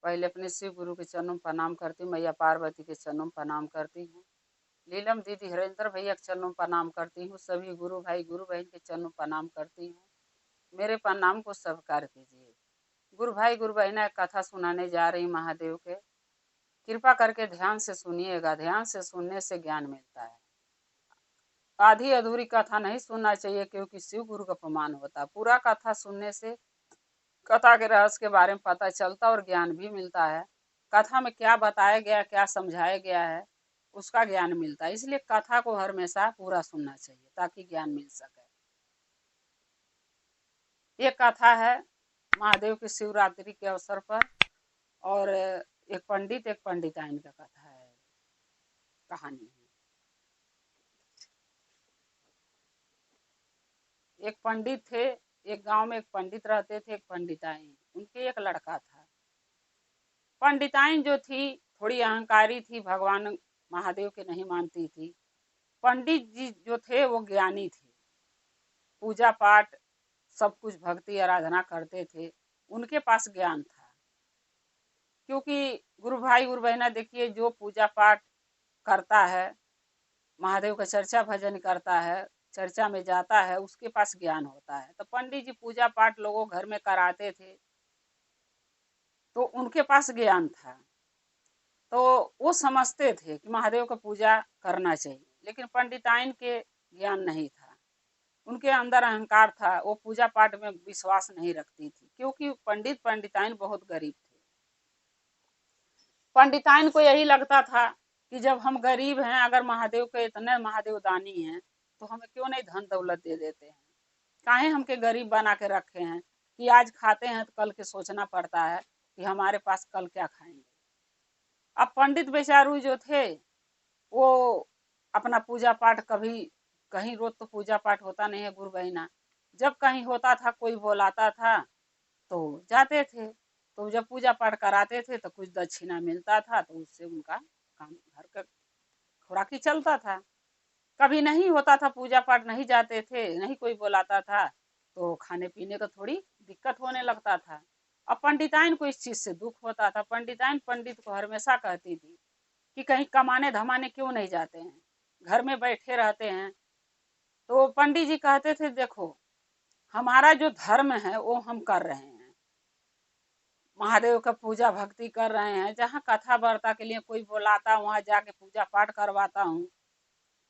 पहले अपने शिव गुरु के चरणों में प्रणाम करती हूँ, मैया पार्वती के चरणों में प्रणाम करती हूँ, नीलम दीदी हरेंद्र भैया के चरणों में प्रणाम करती हूँ, सभी गुरु भाई गुरु बहन के चरणों में प्रणाम करती हूँ। मेरे प्रणाम को स्वीकार कीजिए। गुरु भाई गुरु बहना कथा सुनाने जा रही महादेव के, कृपा करके ध्यान से सुनिएगा। ध्यान से सुनने से ज्ञान मिलता है। आधी अधूरी कथा नहीं सुनना चाहिए, क्योंकि शिव गुरु का अपमान होता है। पूरा कथा सुनने से कथा के रहस्य के बारे में पता चलता और ज्ञान भी मिलता है। कथा में क्या बताया गया, क्या समझाया गया है, उसका ज्ञान मिलता है। इसलिए कथा को हमेशा पूरा सुनना चाहिए ताकि ज्ञान मिल सके। ये कथा है महादेव की शिवरात्रि के अवसर पर, और एक पंडित एक पंडिताइन का कथा है, कहानी है। एक पंडित थे, एक गांव में एक पंडित रहते थे, एक पंडिताइन। उनके एक लड़का था। पंडिताइन जो थी थोड़ी अहंकारी थी, भगवान महादेव के नहीं मानती थी। पंडित जी जो थे वो ज्ञानी थे, पूजा पाठ सब कुछ भक्ति आराधना करते थे, उनके पास ज्ञान था। क्योंकि गुरु भाई गुरु बहना देखिए, जो पूजा पाठ करता है, महादेव का चर्चा भजन करता है, चर्चा में जाता है, उसके पास ज्ञान होता है। तो पंडित जी पूजा पाठ लोगों घर में कराते थे, तो उनके पास ज्ञान था। तो वो समझते थे कि महादेव का पूजा करना चाहिए, लेकिन पंडिताइन के ज्ञान नहीं था। उनके अंदर अहंकार था, वो पूजा पाठ में विश्वास नहीं रखती थी, क्योंकि पंडित पंडिताइन बहुत गरीब थे। पंडिताइन को यही लगता था कि जब हम गरीब हैं, अगर महादेव के इतने महादेव दानी हैं, तो हमें क्यों नहीं धन दौलत दे देते हैं। काहे हमके गरीब बना के रखे हैं कि आज खाते हैं तो कल के सोचना पड़ता है कि हमारे पास कल क्या खाएंगे। अब पंडित बेचारू जो थे, वो अपना पूजा पाठ कभी कहीं, रोज तो पूजा पाठ होता नहीं है गुरु बहना, जब कहीं होता था कोई बुलाता था तो जाते थे। तो जब पूजा पाठ कराते थे तो कुछ दक्षिणा मिलता था, तो उससे उनका काम घर का खुराकी चलता था। कभी नहीं होता था पूजा पाठ, नहीं जाते थे, नहीं कोई बुलाता था, तो खाने पीने का थोड़ी दिक्कत होने लगता था। अब पंडिताइन को इस चीज से दुख होता था। पंडिताइन पंडित को हमेशा कहती थी कि कहीं कमाने धमाने क्यों नहीं जाते हैं, घर में बैठे रहते हैं। तो पंडित जी कहते थे, देखो हमारा जो धर्म है वो हम कर रहे हैं, महादेव का पूजा भक्ति कर रहे हैं, जहाँ कथा वार्ता के लिए कोई बुलाता वहां जाके पूजा पाठ करवाता हूँ।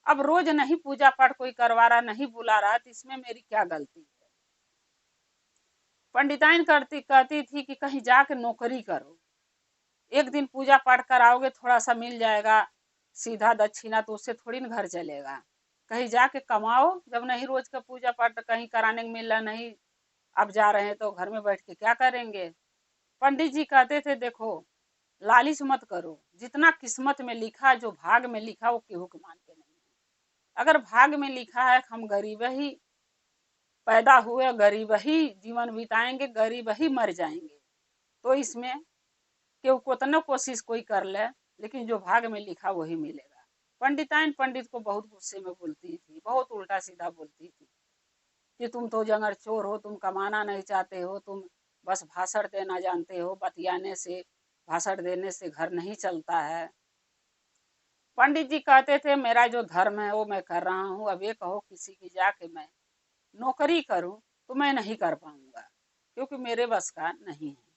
अब रोज नहीं पूजा पाठ कोई करवा रहा, नहीं बुला रहा, तो इसमें मेरी क्या गलती है। पंडिताइन कहती थी कि कहीं जाके नौकरी करो, एक दिन पूजा पाठ कराओगे, थोड़ा सा मिल जाएगा सीधा दक्षिणा, तो उससे थोड़ी ना घर चलेगा। कहीं जाके कमाओ, जब नहीं रोज का पूजा पाठ कहीं कराने को मिल रहा, नहीं अब जा रहे हैं तो घर में बैठ के क्या करेंगे। पंडित जी कहते थे, देखो लालच मत करो, जितना किस्मत में लिखा, जो भाग में लिखा, वो केहू के मानते नहीं है। अगर भाग में लिखा है हम गरीब ही पैदा हुए, गरीब ही जीवन बिताएंगे, गरीब ही मर जाएंगे, तो इसमें केहू कितना कोशिश कोई कर ले, लेकिन जो भाग में लिखा वही मिलेगा। पंडिताइन पंडित को बहुत गुस्से में बोलती थी, बहुत उल्टा सीधा बोलती थी कि तुम तो जंगर चोर हो, तुम कमाना नहीं चाहते हो, तुम बस भाषण देना जानते हो, बतियाने से भाषण देने से घर नहीं चलता है। पंडित जी कहते थे, मेरा जो धर्म है वो मैं कर रहा हूँ, अब ये कहो किसी की जाके मैं नौकरी करूँ तो मैं नहीं कर पाऊंगा, क्योंकि मेरे बस का नहीं है।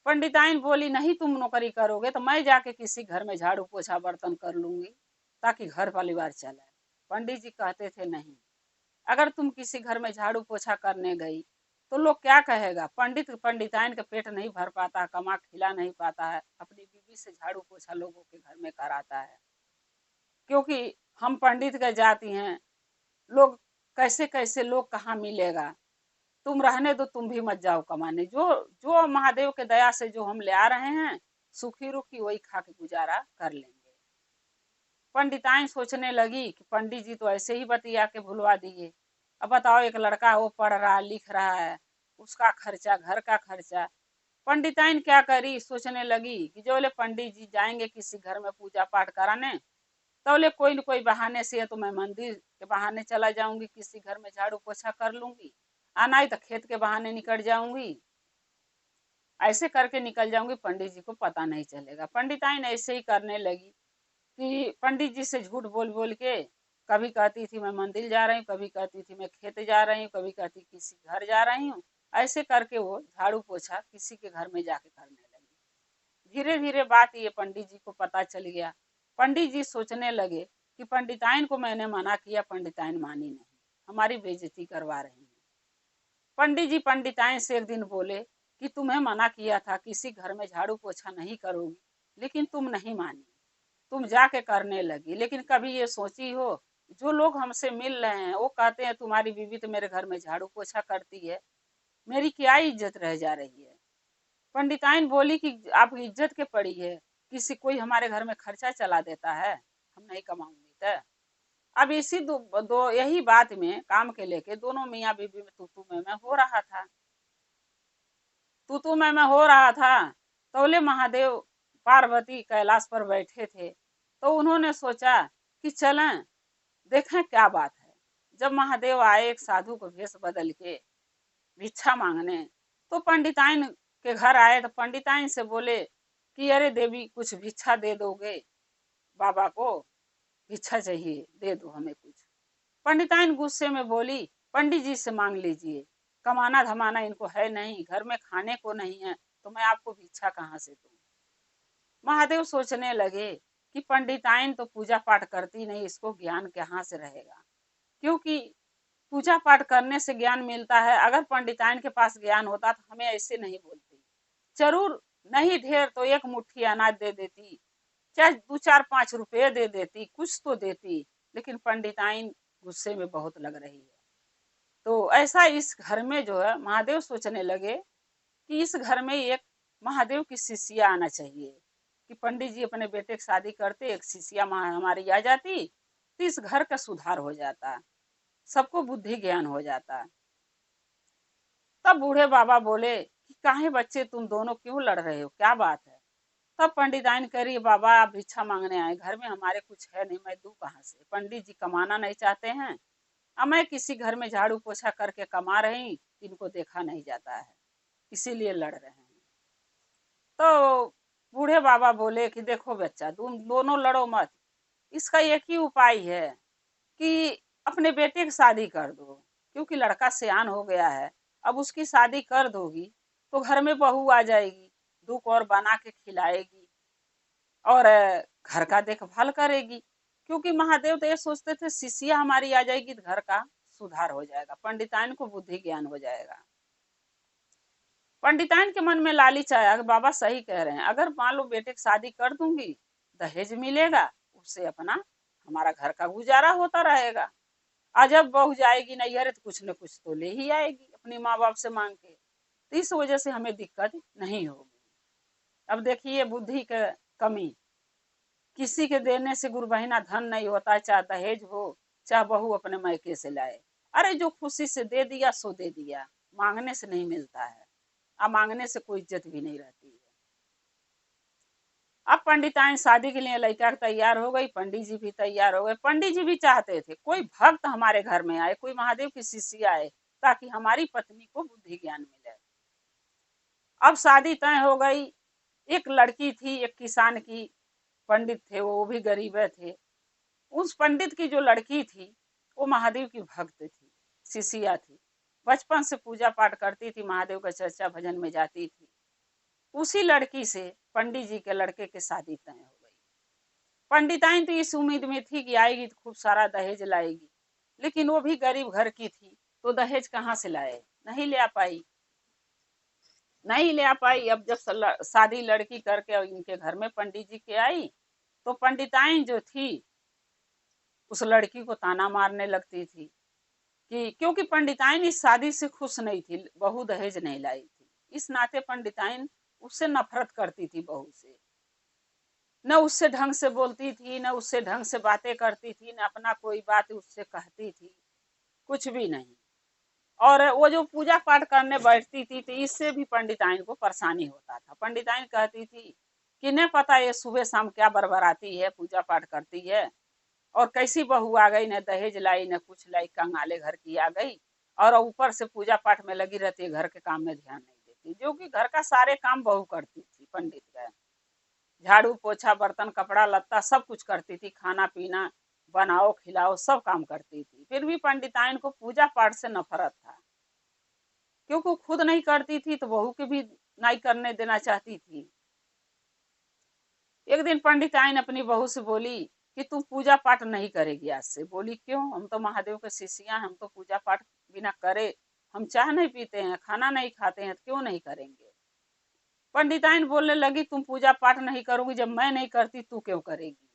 पंडिताइन बोली, नहीं तुम नौकरी करोगे तो मैं जाके किसी घर में झाड़ू पोछा बर्तन कर लूंगी, ताकि घर परिवार चले। पंडित जी कहते थे, नहीं, अगर तुम किसी घर में झाड़ू पोछा करने गई तो लोग क्या कहेगा। पंडित पंडिताइन का पेट नहीं भर पाता, कमा खिला नहीं पाता है, अपनी बीवी से झाड़ू पोछा लोगों के घर में कराता है, क्योंकि हम पंडित के जाति हैं। लोग कैसे कैसे लोग कहाँ मिलेगा, तुम रहने दो, तुम भी मत जाओ कमाने, जो जो महादेव के दया से जो हम ले आ रहे हैं सुखी रुखी वही खा के गुजारा कर लेंगे। पंडिताइन सोचने लगी कि पंडित जी तो ऐसे ही बतिया के भुलवा दिए। अब बताओ, एक लड़का वो पढ़ रहा लिख रहा है, उसका खर्चा, घर का खर्चा। पंडिताइन क्या करी, सोचने लगी कि जो ले पंडित जी जाएंगे किसी घर में पूजा पाठ कराने, तो ले कोई न कोई बहाने से, तो मैं मंदिर के बहाने चला जाऊंगी, किसी घर में झाड़ू पोछा कर लूंगी, आना ही तो खेत के बहाने निकल जाऊंगी। ऐसे करके निकल जाऊंगी, पंडित जी को पता नहीं चलेगा। पंडिताइन ऐसे ही करने लगी कि पंडित जी से झूठ बोल बोल के कभी कहती थी मैं मंदिर जा रही हूँ, कभी कहती थी मैं खेत जा रही हूँ, कभी कहती किसी घर जा रही हूँ। ऐसे करके वो झाड़ू पोछा किसी के घर में जाके करने लगी। धीरे धीरे बात ये पंडित जी को पता चल गया। पंडित जी सोचने लगे कि पंडिताइन को मैंने मना किया, पंडिताइन मानी नहीं, हमारी बेइज्जती करवा रही है। पंडित जी पंडिताइन से एक दिन बोले कि तुम्हें मना किया था किसी घर में झाड़ू पोछा नहीं करोगी, लेकिन तुम नहीं मानी, तुम जाके करने लगी। लेकिन कभी ये सोची हो, जो लोग हमसे मिल रहे हैं वो कहते हैं तुम्हारी बीवी तो मेरे घर में झाड़ू पोछा करती है, मेरी क्या इज्जत रह जा रही है। पंडिताइन बोली कि आप इज्जत के पड़ी है, किसी कोई हमारे घर में खर्चा चला देता है, हम नहीं कमाऊंगी तो। अब इसी दो यही बात में काम के लेके दोनों मियाँ बीवी में तू मैं हो रहा था। तू मैं हो रहा था। तोले महादेव पार्वती कैलाश पर बैठे थे, तो उन्होंने सोचा कि चलें देखें क्या बात है। जब महादेव आए एक साधु को भेष बदल के भिक्षा मांगने, तो पंडिताइन के घर आए, तो पंडिताइन से बोले कि अरे देवी कुछ भिक्षा दे दोगे, बाबा को भिक्षा चाहिए, दे दो हमें कुछ। पंडिताइन गुस्से में बोली पंडित जी से मांग लीजिए, कमाना धमाना इनको है नहीं, घर में खाने को नहीं है, तो मैं आपको भिक्षा कहाँ से दूं। महादेव सोचने लगे कि पंडिताइन तो पूजा पाठ करती नहीं, इसको ज्ञान कहाँ से रहेगा। क्योंकि पूजा पाठ करने से ज्ञान मिलता है, अगर पंडिताइन के पास ज्ञान होता तो हमें ऐसे नहीं बोलती। जरूर नहीं ढेर तो एक मुट्ठी अनाज दे देती, चाहे 2 4 5 रुपये दे देती, कुछ तो देती। लेकिन पंडिताइन गुस्से में बहुत लग रही है। तो ऐसा इस घर में जो है महादेव सोचने लगे कि इस घर में एक महादेव की शिष्या आना चाहिए, कि पंडित जी अपने बेटे की शादी करते, एक शिष्या हमारी आ जाती तो इस घर का सुधार हो जाता, सबको बुद्धि ज्ञान हो जाता। तब बूढ़े बाबा बोले कि काहे बच्चे तुम दोनों क्यों लड़ रहे हो, क्या बात है। तब पंडिताइन करी बाबा आप भिक्षा मांगने आए, घर में हमारे कुछ है नहीं, मैं दूं कहाँ से। पंडित जी कमाना नहीं चाहते हैं, अब मैं किसी घर में झाड़ू पोछा करके कमा रही, इनको देखा नहीं जाता है, इसीलिए लड़ रहे हैं। तो बूढ़े बाबा बोले कि देखो बच्चा तुम दोनों लड़ो मत, इसका एक ही उपाय है कि अपने बेटे की शादी कर दो, क्योंकि लड़का सियान हो गया है। अब उसकी शादी कर दोगी तो घर में बहू आ जाएगी, दुख और बना के खिलाएगी और घर का देखभाल करेगी। क्योंकि महादेव तो ये सोचते थे शिष्या हमारी आ जाएगी तो घर का सुधार हो जाएगा, पंडिताइन को बुद्धि ज्ञान हो जाएगा। पंडिताइन के मन में लालच आया कि बाबा सही कह रहे हैं, अगर मान लो बेटे की शादी कर दूंगी, दहेज मिलेगा, उससे अपना हमारा घर का गुजारा होता रहेगा। आज जब बहू जाएगी नैहर तो कुछ न कुछ तो ले ही आएगी अपने माँ बाप से मांग के, तो इस वजह से हमें दिक्कत नहीं होगी। अब देखिए बुद्धि का कमी, किसी के देने से गुरु बहिना धन नहीं होता, चाहे दहेज हो चाहे बहू अपने मैके से लाए। अरे जो खुशी से दे दिया सो दे दिया, मांगने से नहीं मिलता है, अब मांगने से कोई इज्जत भी नहीं रहती है। अब पंडिताइन शादी के लिए लड़का तैयार हो गई, पंडित जी भी तैयार हो गए। पंडित जी भी चाहते थे कोई भक्त हमारे घर में आए, कोई महादेव की शिष्य आए, ताकि हमारी पत्नी को बुद्धि ज्ञान मिले। अब शादी तय हो गई। एक लड़की थी, एक किसान की, पंडित थे वो भी गरीब थे। उस पंडित की जो लड़की थी वो महादेव की भक्त थी, शिष्या थी, बचपन से पूजा पाठ करती थी, महादेव का चर्चा भजन में जाती थी। उसी लड़की से पंडित जी के लड़के की शादी तय हो गई। पंडिताइन तो इस उम्मीद में थी कि आएगी तो खूब सारा दहेज लाएगी, लेकिन वो भी गरीब घर की थी, तो दहेज कहाँ से लाए, नहीं ले आ पाई, नहीं ले आ पाई। अब जब शादी लड़की करके इनके घर में पंडित जी के आई, तो पंडिताइन जो थी उस लड़की को ताना मारने लगती थी कि क्योंकि पंडिताइन इस शादी से खुश नहीं थी, बहू दहेज नहीं लाई थी, इस नाते पंडिताइन उससे नफरत करती थी, बहू से न उससे ढंग से बोलती थी, न उससे ढंग से बातें करती थी, न अपना कोई बात उससे कहती थी, कुछ भी नहीं। और वो जो पूजा पाठ करने बैठती थी तो इससे भी पंडिताइन को परेशानी होता था। पंडिताइन कहती थी कि नहीं पता ये सुबह शाम क्या बरबराती है, पूजा पाठ करती है, और कैसी बहू आ गई, न दहेज लाई न कुछ लाई, कंगाले घर की आ गई, और ऊपर से पूजा पाठ में लगी रहती है, घर के काम में ध्यान नहीं देती, थी, जो कि घर का सारे काम बहू करती थी। पंडित का झाड़ू पोछा बर्तन कपड़ा लत्ता सब कुछ करती थी, खाना पीना बनाओ खिलाओ सब काम करती थी। फिर भी पंडिताइन को पूजा पाठ से नफरत था, क्योंकि वो खुद नहीं करती थी तो बहू के भी नहीं करने देना चाहती थी। एक दिन पंडिताइन अपनी बहू से बोली कि तू पूजा पाठ नहीं करेगी आज से। बोली क्यों? हम तो महादेव के शिष्या, हम तो पूजा पाठ बिना करे, हम चाय नहीं पीते हैं, खाना नहीं खाते हैं, तो क्यों नहीं करेंगे? पंडिताइन बोलने लगी तुम पूजा पाठ नहीं करोगी, जब मैं नहीं करती तू क्यों करेगी?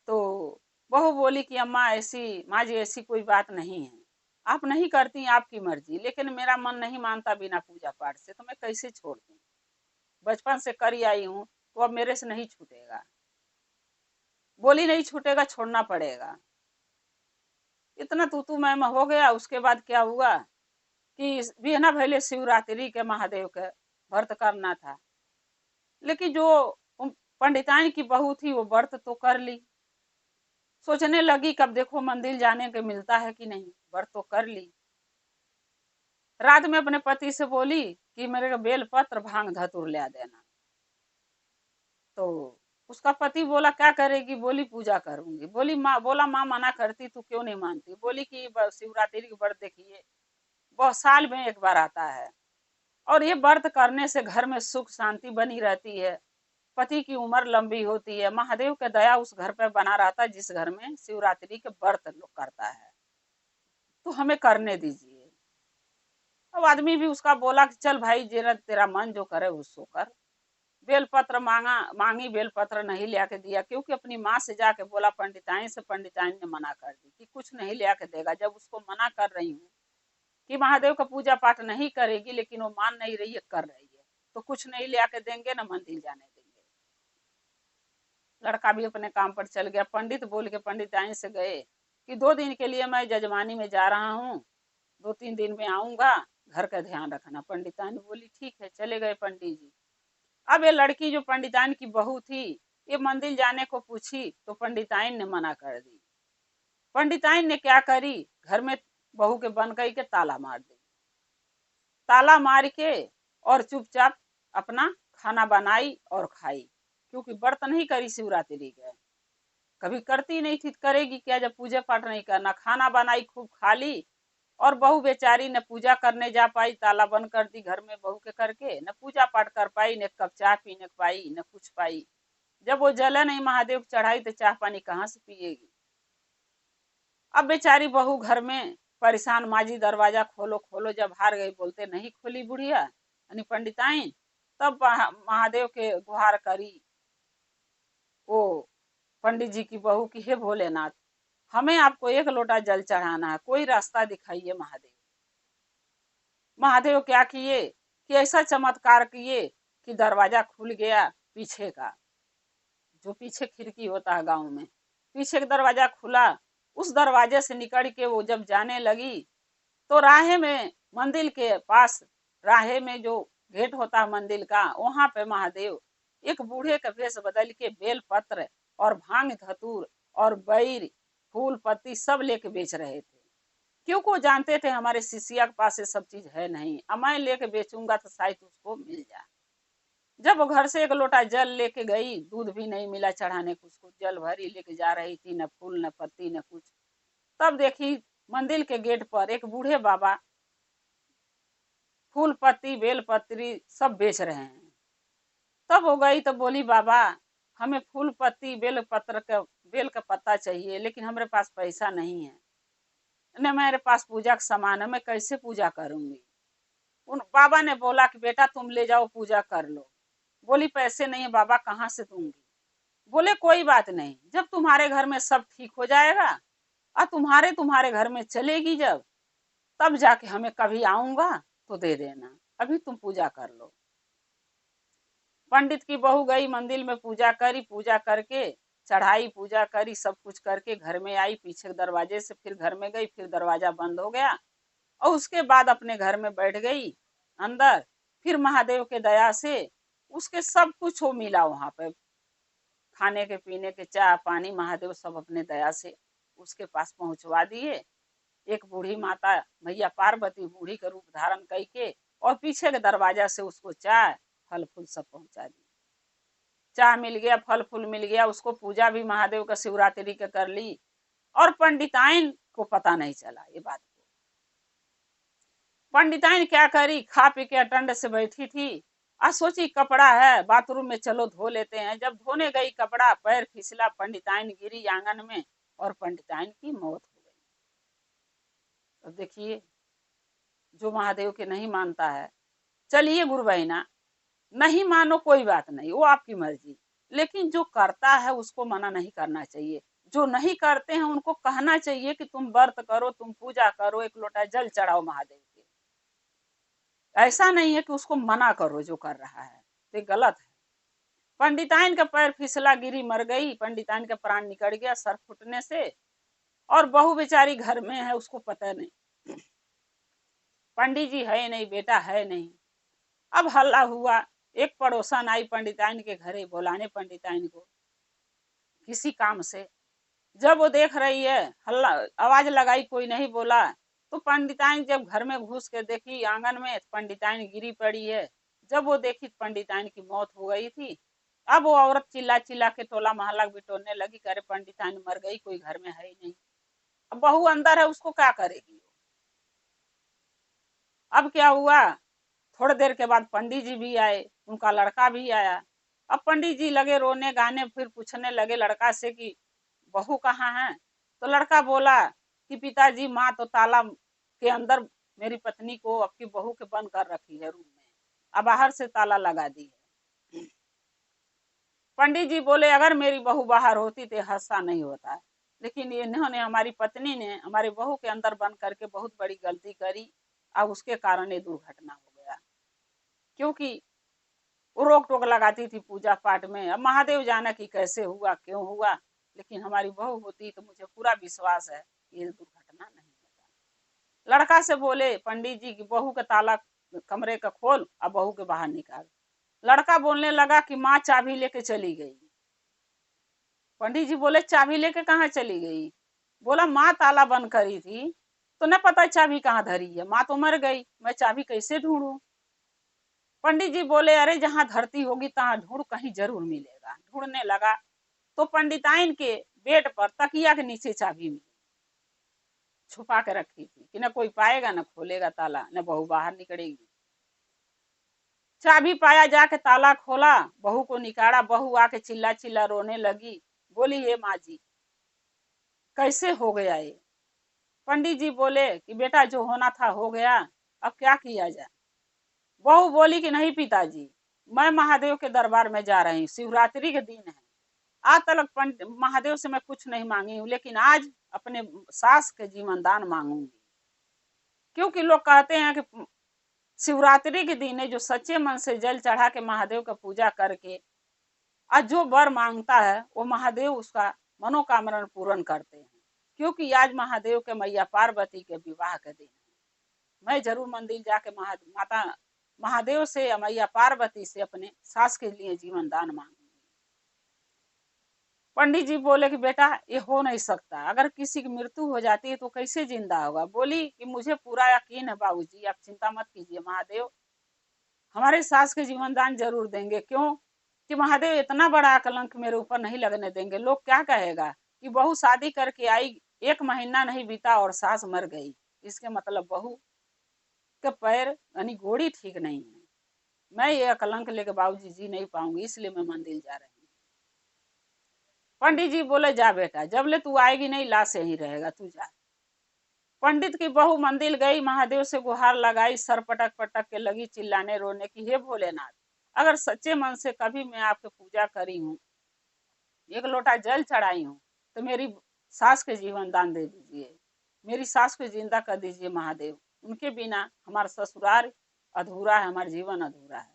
तो बहू बोली कि अम्मा ऐसी, माँ जी ऐसी कोई बात नहीं है, आप नहीं करती आपकी मर्जी, लेकिन मेरा मन नहीं मानता बिना पूजा पाठ से, तो मैं कैसे छोड़ दूँ? बचपन से करी आई हूँ तो अब मेरे से नहीं छूटेगा। बोली नहीं छूटेगा, छोड़ना पड़ेगा। इतना तू मैं हो गया। उसके बाद क्या हुआ कि बिहना भैले शिवरात्रि के महादेव के व्रत करना था, लेकिन जो पंडिताइन की बहू थी वो व्रत तो कर ली। सोचने लगी कब देखो मंदिर जाने के मिलता है कि नहीं, व्रत तो कर ली। रात में अपने पति से बोली कि मेरे को बेल पत्र भांग धतूर ले देना। तो उसका पति बोला क्या करेगी? बोली पूजा करूंगी। बोली माँ, बोला माँ मना करती तू क्यों नहीं मानती? बोली कि शिवरात्रि की व्रत देखिए बहुत साल में एक बार आता है, और ये व्रत करने से घर में सुख शांति बनी रहती है, पति की उम्र लंबी होती है, महादेव का दया उस घर पे बना रहता है जिस घर में शिवरात्रि के व्रत लोग करता है, तो हमें करने दीजिए। अब आदमी भी उसका बोला कि चल भाई जेरा तेरा मन जो करे उसको कर। बेलपत्र मांगी, बेलपत्र नहीं ले आके दिया, क्योंकि अपनी माँ से जाके बोला पंडिताइन से, पंडिताइन ने मना कर दी कि कुछ नहीं ले आके देगा। जब उसको मना कर रही हूँ कि महादेव का पूजा पाठ नहीं करेगी, लेकिन वो मान नहीं रही है, कर रही है, तो कुछ नहीं ले आके देंगे ना मंदिर जाने देंगे। लड़का भी अपने काम पर चल गया। पंडित बोल के पंडिताइन से गए कि 2 दिन के लिए मैं जजमानी में जा रहा हूँ, 2-3 दिन में आऊंगा, घर का ध्यान रखना। पंडिताइन बोली ठीक है। चले गए पंडित जी। अब ये लड़की जो पंडिताइन की बहू थी, ये मंदिर जाने को पूछी तो पंडिताइन ने मना कर दी। पंडिताइन ने क्या करी, घर में बहू के बन गई के ताला मार दी। ताला मार के और चुपचाप अपना खाना बनाई और खाई, क्योंकि व्रत नहीं करी शिवरात्रि के, कभी करती नहीं थी, करेगी क्या जब पूजा पाठ नहीं करना। खाना बनाई, खूब खा ली, और बहू बेचारी न पूजा करने जा पाई, ताला बंद कर दी घर में बहू के करके, न पूजा पाठ कर पाई, न कप चाय पीने पाई, न कुछ पाई। जब वो जला नहीं महादेव को चढ़ाई तो चाह पानी कहाँ से पिएगी? अब बेचारी बहू घर में परेशान, माजी दरवाजा खोलो खोलो, जब हार गई, बोलते नहीं खोली बुढ़िया यानी पंडिताइन, तब महादेव के गुहार करी वो पंडित जी की बहू की, हे भोलेनाथ हमें आपको 1 लोटा जल चढ़ाना है, कोई रास्ता दिखाइए महादेव। महादेव क्या किए कि ऐसा चमत्कार किए कि दरवाजा खुल गया पीछे का, जो पीछे खिड़की होता है गांव में, पीछे का दरवाजा खुला। उस दरवाजे से निकल के वो जब जाने लगी तो राहे में, मंदिर के पास राहे में जो गेट होता है मंदिर का, वहां पे महादेव एक बूढ़े का भेष बदल के बेल पत्र और भांग धतूर और बैर फूल पत्ती सब लेके बेच रहे थे, क्योंकि वो जानते थे हमारे शिष्या के पास ये सब चीज है नहीं, अब मैं लेके बेचूंगा तो शायद उसको मिल जाए। जब वो घर से 1 लोटा जल लेके गई, दूध भी नहीं मिला चढ़ाने को, उसको जल भरी लेके जा रही थी, न फूल न पत्ती न कुछ। तब देखी मंदिर के गेट पर एक बूढ़े बाबा फूल पत्ती बेल पत्री सब बेच रहे हैं। तब हो गई तो बोली बाबा हमें फूल पत्ती बेल पत्र का, बेल का पत्ता चाहिए, लेकिन हमारे पास पैसा नहीं है, न मेरे पास पूजा का सामान है, मैं कैसे पूजा करूंगी? उन बाबा ने बोला कि बेटा तुम ले जाओ पूजा कर लो। बोली पैसे नहीं है बाबा, कहाँ से दूंगी? बोले कोई बात नहीं, जब तुम्हारे घर में सब ठीक हो जाएगा और तुम्हारे घर में चलेगी जब, तब जाके हमें कभी आऊंगा तो दे देना, अभी तुम पूजा कर लो। पंडित की बहू गई मंदिर में, पूजा करी, पूजा करके चढ़ाई, पूजा करी, सब कुछ करके घर में आई, पीछे दरवाजे से फिर घर में गई, फिर दरवाजा बंद हो गया, और उसके बाद अपने घर में बैठ गई अंदर। फिर महादेव के दया से उसके सब कुछ हो मिला वहां पे, खाने के पीने के चाय पानी, महादेव सब अपने दया से उसके पास पहुंचवा दिए। एक बूढ़ी माता मैया पार्वती बूढ़ी का रूप धारण करके और पीछे के दरवाजा से उसको चाय फल फूल सब पहुंचा दी। चाय मिल गया, फल फूल मिल गया, उसको पूजा भी महादेव का शिवरात्रि का कर ली और पंडिताइन को पता नहीं चला ये बात को। पंडिताइन क्या करी, खा पी के अटंड से बैठी थी। आज सोची कपड़ा है बाथरूम में, चलो धो लेते हैं। जब धोने गई कपड़ा, पैर फिसला, पंडिताइन गिरी आंगन में और पंडिताइन की मौत हो गई। अब देखिए, जो महादेव के नहीं मानता है, चलिए गुरु बहना नहीं मानो कोई बात नहीं, वो आपकी मर्जी, लेकिन जो करता है उसको मना नहीं करना चाहिए। जो नहीं करते हैं उनको कहना चाहिए कि तुम व्रत करो, तुम पूजा करो, एक लोटा जल चढ़ाओ महादेव के। ऐसा नहीं है कि उसको मना करो जो कर रहा है, तो गलत है। पंडिताइन का पैर फिसला, गिरी, मर गई। पंडिताइन का प्राण निकल गया सर फूटने से, और बहू बेचारी घर में है, उसको पता नहीं, पंडित जी है नहीं, बेटा है नहीं। अब हल्ला हुआ, एक पड़ोसन आई पंडिताइन के घरे बुलाने पंडिताइन को किसी काम से। जब वो देख रही है, हल्ला आवाज लगाई, कोई नहीं बोला, तो पंडिताइन जब घर में घुस के देखी आंगन में, पंडिताइन गिरी पड़ी है। जब वो देखी पंडिताइन की मौत हो गई थी। अब वो औरत चिल्ला चिल्ला के टोला मोहल्ला बिटोरने लगी, करे पंडिताइन मर गई, कोई घर में है ही नहीं। अब बहू अंदर है, उसको क्या करेगी। अब क्या हुआ, थोड़ी देर के बाद पंडित जी भी आए, उनका लड़का भी आया। अब पंडित जी लगे रोने गाने, फिर पूछने लगे लड़का से कि बहू कहाँ है। तो लड़का बोला कि पिताजी, माँ तो ताला के अंदर मेरी पत्नी को, आपकी बहू के बंद कर रखी है रूम में, अब बाहर से ताला लगा दी है। पंडित जी बोले अगर मेरी बहू बाहर होती तो हादसा नहीं होता, लेकिन इन्होंने, हमारी पत्नी ने हमारी बहू के अंदर बंद करके बहुत बड़ी गलती करी। अब उसके कारण ये दुर्घटना हो गया, क्योंकि वो रोक टोक लगाती थी पूजा पाठ में। अब महादेव जाना कि कैसे हुआ, क्यों हुआ, लेकिन हमारी बहू होती तो मुझे पूरा विश्वास है ये दुर्घटना नहीं होता। लड़का से बोले पंडित जी की बहू का ताला कमरे का खोल, अब बहू के बाहर निकाल। लड़का बोलने लगा कि माँ चाबी लेके चली गई। पंडित जी बोले चाबी लेके कहाँ चली गई। बोला माँ ताला बंद करी थी, तो न पता चाबी कहाँ धरी है, माँ तो मर गई, मैं चाबी कैसे ढूंढूं। पंडित जी बोले अरे जहां धरती होगी तहां ढूंढ, कहीं जरूर मिलेगा। ढूंढने लगा तो पंडिताइन के बेड पर तकिया के नीचे चाबी मिली, छुपा के रखी थी कि न कोई पाएगा, न खोलेगा ताला, न बहू बाहर निकलेगी। चाबी पाया, जाके ताला खोला, बहू को निकाला। बहू आके चिल्ला चिल्ला रोने लगी, बोली हे माँ जी कैसे हो गया ये। पंडित जी बोले कि बेटा जो होना था हो गया, अब क्या किया जाए। बहू बोली कि नहीं पिताजी, मैं महादेव के दरबार में जा रही हूँ, शिवरात्रि के दिन है, आज तक महादेव से मैं कुछ नहीं मांगी हूँ, लेकिन आज अपने सास के जीवन दान मांगूंगी। क्योंकि लोग कहते हैं कि शिवरात्रि के दिन है, जो सच्चे मन से जल चढ़ा के महादेव का पूजा करके आज जो वर मांगता है वो महादेव उसका मनोकामना पूर्ण करते हैं। क्योंकि आज महादेव के मैया पार्वती के विवाह के दिन है। मैं जरूर मंदिर जाके माता महादेव से या मैया पार्वती से अपने सास के लिए जीवन दान मांगूंगी। पंडित जी बोले कि बेटा ये हो नहीं सकता, अगर किसी की मृत्यु हो जाती है तो कैसे जिंदा होगा। बोली कि मुझे पूरा यकीन है बाबूजी, आप चिंता मत कीजिए, महादेव हमारे सास के जीवन दान जरूर देंगे। क्यों कि महादेव इतना बड़ा कलंक मेरे ऊपर नहीं लगने देंगे। लोग क्या कहेगा कि बहू शादी करके आई, 1 महीना नहीं बीता और सास मर गई, इसके मतलब बहू के पैर यानी घोड़ी ठीक नहीं है। मैं ये कलंक लेके बाबूजी जी नहीं पाऊंगी, इसलिए मैं मंदिर जा रही हूँ। पंडित जी बोले जा बेटा, जब ले तू आएगी नहीं लाश यहीं रहेगा, तू जा। पंडित की बहू मंदिर गई, महादेव से गुहार लगाई, सर पटक पटक के लगी चिल्लाने रोने की, हे भोलेनाथ अगर सच्चे मन से कभी मैं आपकी पूजा करी हूँ, 1 लोटा जल चढ़ाई हूँ, तो मेरी सास के जीवन दान दे दीजिए, मेरी सास को जिंदा कर दीजिए महादेव, उनके बिना हमारा ससुराल अधूरा है, हमारा जीवन अधूरा है।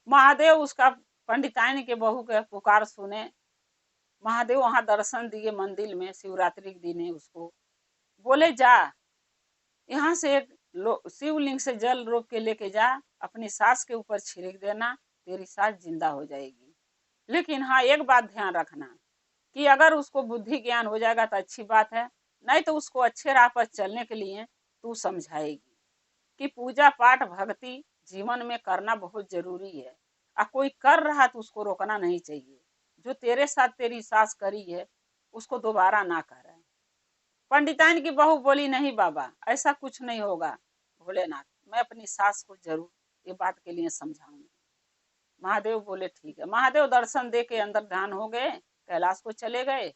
महादेव उसका पंडिताइन के बहू के पुकार सुने। महादेव वहां दर्शन दिए मंदिर में, शिवरात्रि के दिन है उसको। बोले जा यहाँ से एक शिवलिंग से जल रोक के लेके जा, अपनी सास के ऊपर छिड़क देना, तेरी सास जिंदा हो जाएगी। लेकिन हाँ एक बात ध्यान रखना कि अगर उसको बुद्धि ज्ञान हो जाएगा तो अच्छी बात है, नहीं तो उसको अच्छे राह पर चलने के लिए तू समझाएगी। कि पूजा पाठ भक्ति जीवन में करना बहुत जरूरी है। कोई कर रहा तो उसको रोकना नहीं चाहिए। जो तेरे साथ तेरी सास करी है उसको दोबारा ना करे। पंडिताइन की बहू बोली, नहीं बाबा, ऐसा कुछ नहीं होगा भोलेनाथ, मैं अपनी सास को जरूर ये बात के लिए समझाऊंगी। महादेव बोले ठीक है। महादेव दर्शन दे के अंदर ध्यान हो गए, कैलाश को चले गए।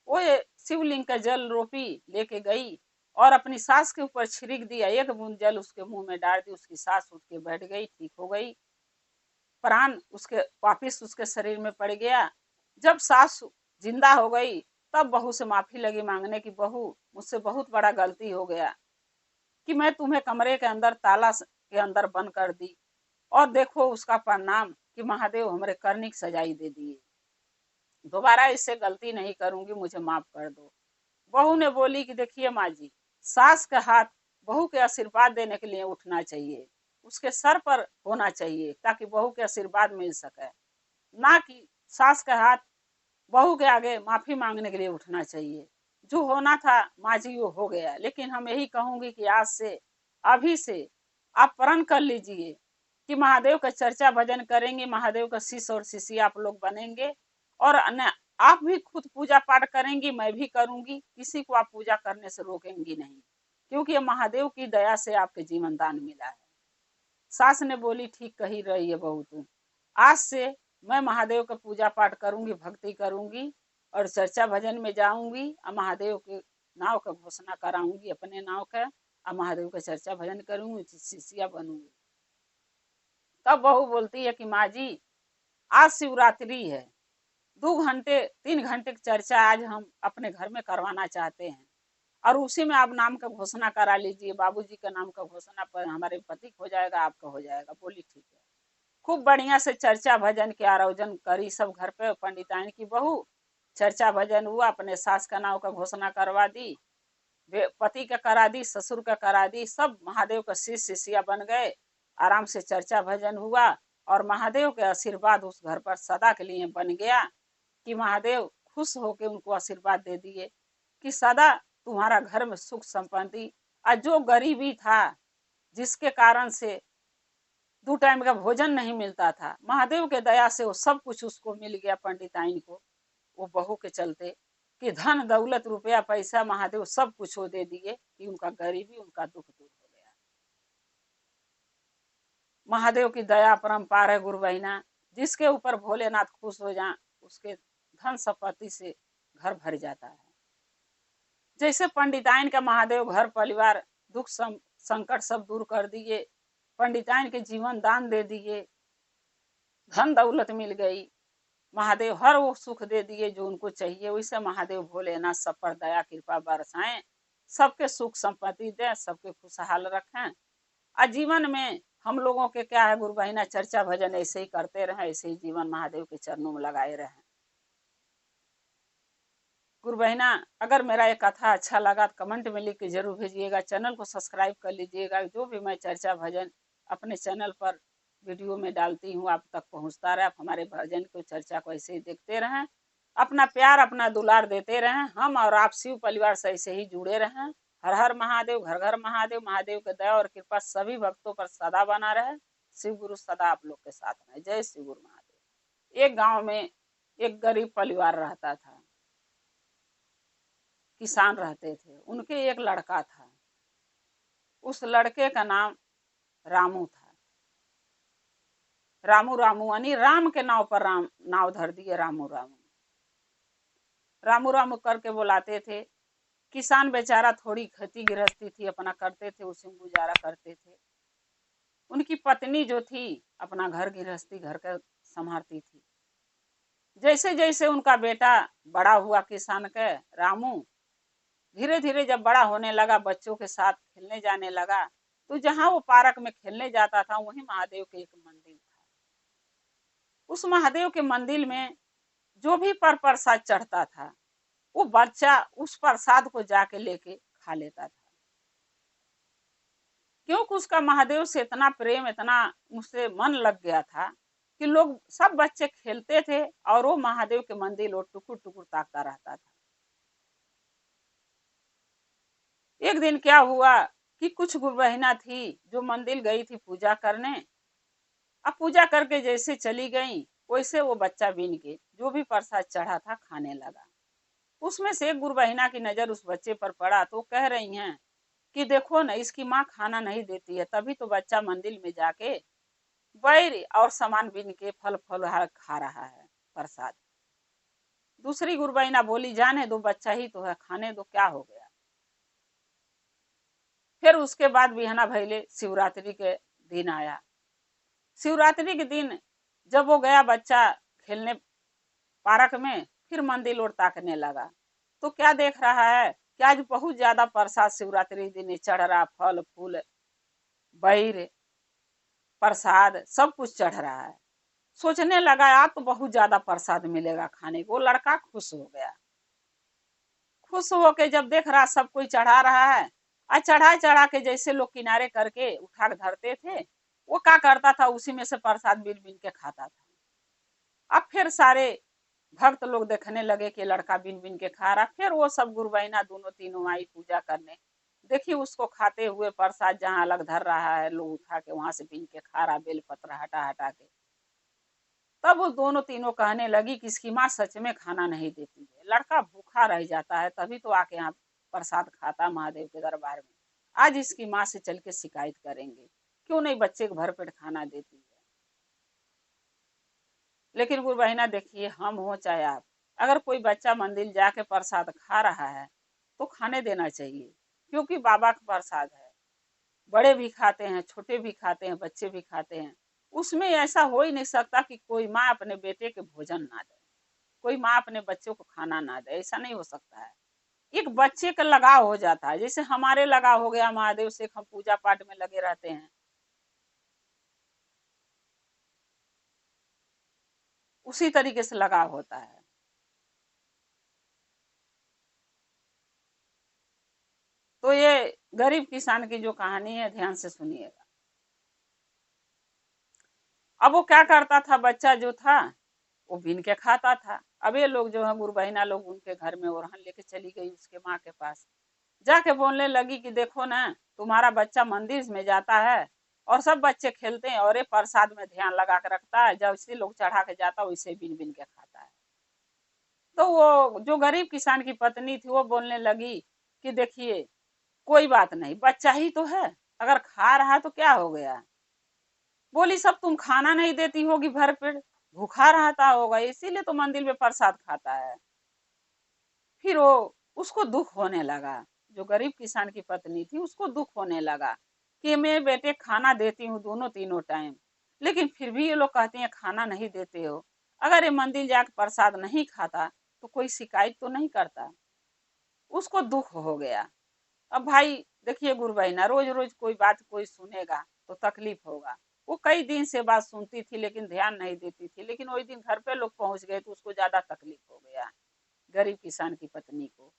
वो शिवलिंग का जल रोपी लेके गई और अपनी सास के ऊपर छिड़क दिया। एक बूंद जल उसके मुंह में डाल दी। उसकी सास उठ के बैठ गई, ठीक हो गई। प्राण उसके वापिस उसके शरीर में पड़ गया। जब सास जिंदा हो गई तब बहू से माफी लगी मांगने की, बहू मुझसे बहुत बड़ा गलती हो गया कि मैं तुम्हें कमरे के अंदर ताला के अंदर बंद कर दी, और देखो उसका परिणाम कि महादेव हमारे करने की सजाई दे दिए। दोबारा इससे गलती नहीं करूंगी, मुझे माफ कर दो। बहू ने बोली कि देखिए माँ जी, सास का हाथ बहू के आशीर्वाद देने के लिए उठना चाहिए, उसके सर पर होना चाहिए ताकि बहू के आशीर्वाद मिल सके, ना कि सास का हाथ बहू के आगे माफी मांगने के लिए उठना चाहिए। जो होना था माँ जी वो हो गया, लेकिन हम यही कहूंगी कि आज से, अभी से आप प्रण कर लीजिए कि महादेव का चर्चा भजन करेंगे, महादेव का शिष्य और शिष्य आप लोग बनेंगे, और आप भी खुद पूजा पाठ करेंगी, मैं भी करूंगी। किसी को आप पूजा करने से रोकेंगी नहीं, क्योंकि ये महादेव की दया से आपके जीवन दान मिला है। सास ने बोली ठीक कही रही है बहू तुम, आज से मैं महादेव का पूजा पाठ करूंगी, भक्ति करूंगी, और चर्चा भजन में जाऊंगी, और महादेव के नाव का घोषणा कराऊंगी अपने नाव का, और महादेव का चर्चा भजन करूंगी, शिष्या बनूंगी। तब बहू बोलती है कि माँ जी, आज शिवरात्रि है, 2 घंटे 3 घंटे की चर्चा आज हम अपने घर में करवाना चाहते हैं, और उसी में आप नाम का घोषणा करा लीजिए। बाबूजी का नाम का घोषणा पर हमारे पति हो जाएगा, आपका हो जाएगा। बोली ठीक है। खूब बढ़िया से चर्चा भजन के आयोजन करी सब घर पे। पंडिताइन की बहू, चर्चा भजन हुआ, अपने सास का नाम का घोषणा करवा दी, पति का करा दी, ससुर का करा दी, सब महादेव का शिष्य शिष्या बन गए। आराम से चर्चा भजन हुआ, और महादेव के आशीर्वाद उस घर पर सदा के लिए बन गया कि महादेव खुश होकर उनको आशीर्वाद दे दिए कि सदा तुम्हारा घर में सुख संपत्ति। और जो गरीबी था, जिसके कारण से 2 टाइम का भोजन नहीं मिलता था, महादेव के दया से वो सब कुछ उसको मिल गया। पंडिताइन को वो बहू के चलते कि धन दौलत रुपया पैसा महादेव सब कुछ वो दे दिए कि उनका गरीबी, उनका दुख दूर हो गया। महादेव की दया परम्पार है गुरु बहिना। जिसके ऊपर भोलेनाथ खुश हो जाए उसके धन संपत्ति से घर भर जाता है। जैसे पंडिताइन का महादेव घर परिवार दुख संकट सब दूर कर दिए, पंडिताइन के जीवन दान दे दिए, धन दौलत मिल गई, महादेव हर वो सुख दे दिए जो उनको चाहिए। वैसे महादेव भोलेनाथ सब पर दया कृपा बरसाएं, सबके सुख संपत्ति दें, सबके खुशहाल रखें। और जीवन में हम लोगों के क्या है गुरु बहिना, चर्चा भजन ऐसे ही करते रहें, ऐसे ही जीवन महादेव के चरणों में लगाए रहें। गुरु बहिना, अगर मेरा ये कथा अच्छा लगा तो कमेंट में लिख के जरूर भेजिएगा। चैनल को सब्सक्राइब कर लीजिएगा। जो भी मैं चर्चा भजन अपने चैनल पर वीडियो में डालती हूँ आप तक पहुँचता रहे। आप हमारे भजन को, चर्चा को ऐसे ही देखते रहें, अपना प्यार अपना दुलार देते रहें। हम और आप शिव परिवार से ऐसे ही जुड़े रहें। हर हर महादेव, घर घर महादेव। महादेव की दया और कृपा सभी भक्तों पर सदा बना रहे। शिव गुरु सदा आप लोग के साथ रहे। जय शिव गुरु महादेव। एक गाँव में एक गरीब परिवार रहता था, किसान रहते थे। उनके एक लड़का था, उस लड़के का नाम रामू था। रामू रामू यानी राम के नाव पर राम नाव धर दिए, रामू रामू। रामू रामू करके बुलाते थे। किसान बेचारा थोड़ी खेती गृहस्थी थी, अपना करते थे, उसी में गुजारा करते थे। उनकी पत्नी जो थी अपना घर गृहस्थी, घर का संभालती थी। जैसे जैसे उनका बेटा बड़ा हुआ किसान के रामू, धीरे धीरे जब बड़ा होने लगा, बच्चों के साथ खेलने जाने लगा, तो जहाँ वो पार्क में खेलने जाता था वहीं महादेव के एक मंदिर था। उस महादेव के मंदिर में जो भी पर प्रसाद चढ़ता था, वो बच्चा उस प्रसाद को जाके लेके खा लेता था। क्योंकि उसका महादेव से इतना प्रेम, इतना उससे मन लग गया था कि लोग सब बच्चे खेलते थे और वो महादेव के मंदिर और टुकुर टुकुर ताकता रहता था। एक दिन क्या हुआ कि कुछ गुरबहिना थी जो मंदिर गई थी पूजा करने। अब पूजा करके जैसे चली गई वैसे वो बच्चा बीन के जो भी प्रसाद चढ़ा था खाने लगा। उसमें से एक गुरबहिना की नजर उस बच्चे पर पड़ा तो कह रही हैं कि देखो ना, इसकी माँ खाना नहीं देती है, तभी तो बच्चा मंदिर में जाके बैर और सामान बीन के फल फलहार खा रहा है प्रसाद। दूसरी गुरबहिना बोली जाने दो, बच्चा ही तो है, खाने दो, क्या हो गया। फिर उसके बाद बिहना भैले शिवरात्रि के दिन आया। शिवरात्रि के दिन जब वो गया बच्चा खेलने पार्क में, फिर मंदिर ओर ताकने लगा तो क्या देख रहा है कि आज बहुत ज्यादा प्रसाद शिवरात्रि दिन चढ़ रहा, फल फूल बैर प्रसाद सब कुछ चढ़ रहा है। सोचने लगा आज तो बहुत ज्यादा प्रसाद मिलेगा खाने को। लड़का खुश हो गया। खुश होके जब देख रहा सब कोई चढ़ा रहा है, आज चढ़ा चढ़ा के जैसे लोग किनारे करके उठा के धरते थे, वो क्या करता था उसी में से प्रसाद बीन बीन के खाता था। अब फिर सारे भक्त लोग देखने लगे कि लड़का बिन बिन के खा रहा। फिर वो सब गुरबहिना दोनों तीनों आई पूजा करने, देखी उसको खाते हुए प्रसाद जहाँ अलग धर रहा है लोग उठा के वहां से बिन के खा रहा, बेलपत्र हटा हटा के। तब वो दोनों तीनों कहने लगी कि इसकी माँ सच में खाना नहीं देती है, लड़का भूखा रह जाता है तभी तो आके यहाँ प्रसाद खाता महादेव के दरबार में। आज इसकी माँ से चल के शिकायत करेंगे, क्यों नहीं बच्चे को भरपेट खाना देती है। लेकिन गुरबहिना देखिए, हम हो चाहे आप, अगर कोई बच्चा मंदिर जाके प्रसाद खा रहा है तो खाने देना चाहिए, क्योंकि बाबा का प्रसाद है। बड़े भी खाते हैं, छोटे भी खाते हैं, बच्चे भी खाते हैं। उसमें ऐसा हो ही नहीं सकता कि कोई माँ अपने बेटे के भोजन ना दे, कोई माँ अपने बच्चों को खाना ना दे, ऐसा नहीं हो सकता है। एक बच्चे का लगाव हो जाता है, जैसे हमारे लगाव हो गया महादेव से, हम पूजा पाठ में लगे रहते हैं, उसी तरीके से लगाव होता है। तो ये गरीब किसान की जो कहानी है ध्यान से सुनिएगा। अब वो क्या करता था, बच्चा जो था वो बीन के खाता था। अब ये लोग जो है गुरबहिना लोग उनके घर में ओरहन लेके चली गई उसके माँ के पास, जाके बोलने लगी कि देखो ना, तुम्हारा बच्चा मंदिर में जाता है और सब बच्चे खेलते हैं और ये प्रसाद में ध्यान लगा के रखता है, जब इसी लोग चढ़ा के जाता है वैसे बिन बिन के खाता है। तो वो जो गरीब किसान की पत्नी थी वो बोलने लगी कि देखिए, कोई बात नहीं, बच्चा ही तो है, अगर खा रहा तो क्या हो गया। बोली सब तुम खाना नहीं देती होगी भर पेट, भूखा रहता होगा इसीलिए तो मंदिर में प्रसाद खाता है। फिर वो उसको दुख होने लगा, जो गरीब किसान की पत्नी थी उसको दुख होने लगा कि मैं बेटे खाना देती हूँ दोनों तीनों टाइम, लेकिन फिर भी ये लोग कहते हैं खाना नहीं देते हो। अगर ये मंदिर जाकर प्रसाद नहीं खाता तो कोई शिकायत तो नहीं करता। उसको दुख हो गया। अब भाई देखिए गुरबहिना, रोज रोज कोई बात कोई सुनेगा तो तकलीफ होगा। वो कई दिन से बात सुनती थी लेकिन ध्यान नहीं देती थी, लेकिन वही दिन घर पे लोग पहुंच गए तो उसको ज्यादा तकलीफ हो गया गरीब किसान की पत्नी को,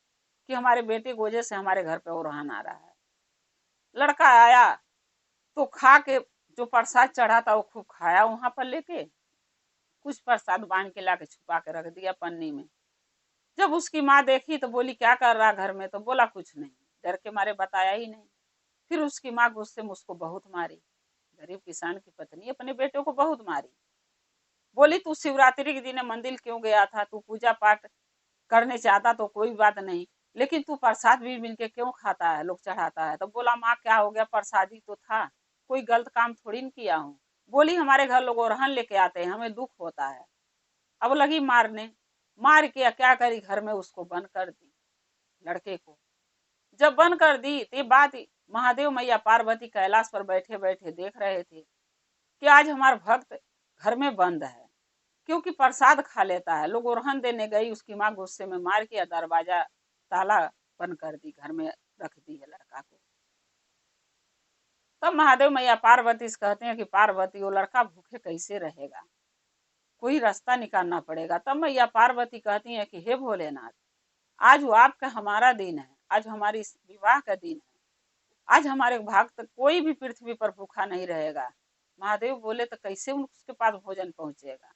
कि हमारे बेटे की वजह से हमारे घर पे ओरहन आ रहा है। लड़का आया तो खा के जो प्रसाद चढ़ा था वो खूब खाया वहां पर लेके, कुछ प्रसाद बांध के लाके छुपा के रख दिया पन्नी में। जब उसकी माँ देखी तो बोली क्या कर रहा घर में, तो बोला कुछ नहीं, डर के मारे बताया ही नहीं। फिर उसकी माँ गुस्से में उसको बहुत मारी। गरीब किसान की पत्नी अपने बेटे को बहुत मारी। बोली तू शिवरात्रि के दिन मंदिर क्यों गया था, तू पूजा पाठ करने चाहता तो कोई बात नहीं, लेकिन तू प्रसाद भी मिल के क्यों खाता है, लोग चढ़ाता है। तो बोला माँ क्या हो गया, प्रसादी तो था, कोई गलत काम थोड़ी न किया हूँ। बोली हमारे घर लोग ओरहन लेके आते हैं, हमें दुख होता है। अब लगी मारने, मार के क्या करी, घर में उसको बंद कर दी लड़के को। जब बंद कर दी तो ये बात महादेव मैया पार्वती कैलाश पर बैठे बैठे देख रहे थे कि आज हमारा भक्त घर में बंद है, क्योंकि प्रसाद खा लेता है। लोग ओरहन देने गई, उसकी माँ गुस्से में मार के दरवाजा ताला बंद कर दी, घर में रख दी है लड़का को। तब महादेव मैया पार्वती से कहते हैं कि पार्वती वो लड़का भूखे कैसे रहेगा, कोई रास्ता निकालना पड़ेगा। तब मैया पार्वती कहती है कि हे भोलेनाथ, आज वो आपका हमारा दिन है, आज हमारी विवाह का दिन है, आज हमारे भक्त कोई भी पृथ्वी पर भूखा नहीं रहेगा। महादेव बोले तो कैसे उसके पास भोजन पहुंचेगा।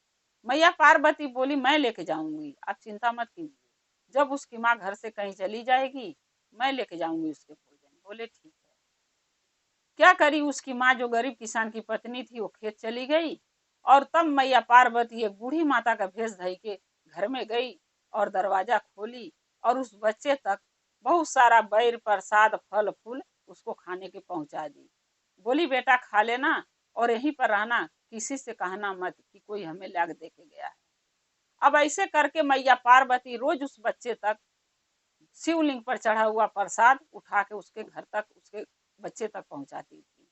मैया पार्वती बोली मैं लेके जाऊंगी, आप चिंता मत कीजिए, जब उसकी माँ घर से कहीं चली जाएगी मैं लेके जाऊंगी उसके भोजन। बोले ठीक है। क्या करी उसकी माँ, जो गरीब किसान की पत्नी थी, वो खेत चली गई। और तब मैया पार्वती एक बूढ़ी माता का भेष धई के घर में गई और दरवाजा खोली और उस बच्चे तक बहुत सारा बैर प्रसाद फल फूल उसको खाने के पहुंचा दी। बोली बेटा खा लेना और यहीं पर रहना, किसी से कहना मत कि कोई हमें लाग दे के गया है। अब ऐसे करके मैया पार्वती रोज उस बच्चे तक शिवलिंग पर चढ़ा हुआ प्रसाद उठा के उसके घर तक, उसके बच्चे तक पहुंचाती थी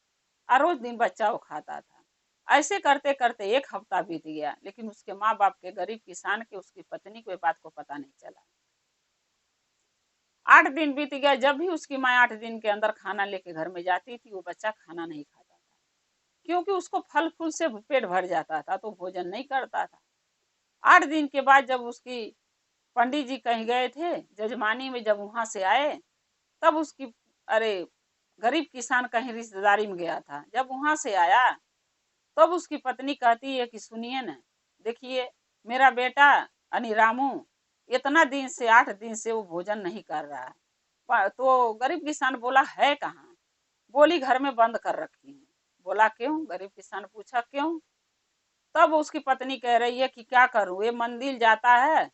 और रोज दिन बच्चा वो खाता था। ऐसे करते करते एक हफ्ता बीत गया, लेकिन उसके माँ बाप के, गरीब किसान के, उसकी पत्नी को ये बात को पता नहीं चला। 8 दिन बीत गया। जब भी उसकी माँ 8 दिन के अंदर खाना लेके घर में जाती थी, वो बच्चा खाना नहीं खाता था, क्योंकि उसको फल फूल से पेट भर जाता था, तो भोजन नहीं करता था। 8 दिन के बाद जब उसकी पंडित जी कहीं गए थे जजमानी में, जब वहां से आए तब उसकी, अरे गरीब किसान कहीं रिश्तेदारी में गया था, जब वहां से आया तब उसकी पत्नी कहती है कि सुनिए न, देखिए मेरा बेटा यानी रामू इतना दिन से, 8 दिन से वो भोजन नहीं कर रहा है। तो गरीब किसान बोला है कहाँ? बोली घर में बंद कर रखी हूँ। बोला क्यों? गरीब किसान पूछा क्यों? तब उसकी पत्नी कह रही है कि क्या करूँ, ये मंदिर जाता है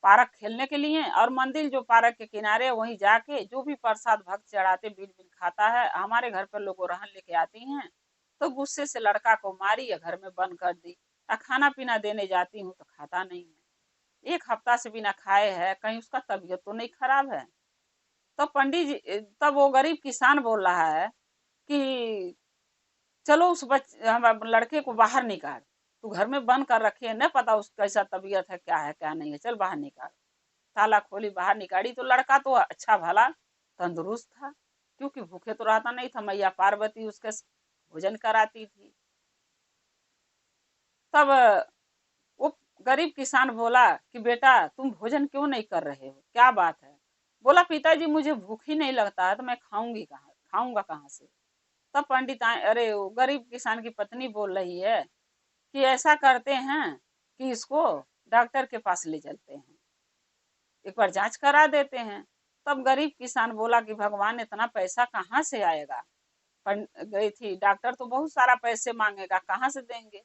पार्क खेलने के लिए, और मंदिर जो पार्क के किनारे, वहीं जाके जो भी प्रसाद भक्त चढ़ाते बिन बिन खाता है। हमारे घर पर लोग रहन लेके आती हैं, तो गुस्से से लड़का को मारी या घर में बंद कर दी। खाना पीना देने जाती हूँ तो खाता नहीं है, 1 हफ्ता से बिना खाए है, कहीं उसका तबीयत तो नहीं खराब है? तो पंडित जी, तब वो गरीब किसान बोल रहा है कि चलो उस हम लड़के को बाहर निकाल, तू घर में बंद कर रखी है, न पता उसका कैसा तबीयत है, क्या है क्या नहीं है, चल बाहर निकाल। ताला खोली, बाहर निकाली तो लड़का तो अच्छा भला तंदुरुस्त था, क्योंकि भूखे तो रहता नहीं था, मैया पार्वती उसके भोजन कराती थी। तब वो गरीब किसान बोला कि बेटा तुम भोजन क्यों नहीं कर रहे हो, क्या बात है? बोला पिताजी मुझे भूख ही नहीं लगता है, तो मैं खाऊंगी कहाँ, खाऊंगा कहाँ से? तब पंडित अरे वो गरीब किसान की पत्नी बोल रही है कि ऐसा करते हैं कि इसको डॉक्टर के पास ले चलते हैं, एक बार जांच करा देते हैं। तब गरीब किसान बोला कि भगवान इतना पैसा कहाँ से आएगा? गई थी डॉक्टर तो बहुत सारा पैसे मांगेगा, कहाँ से देंगे?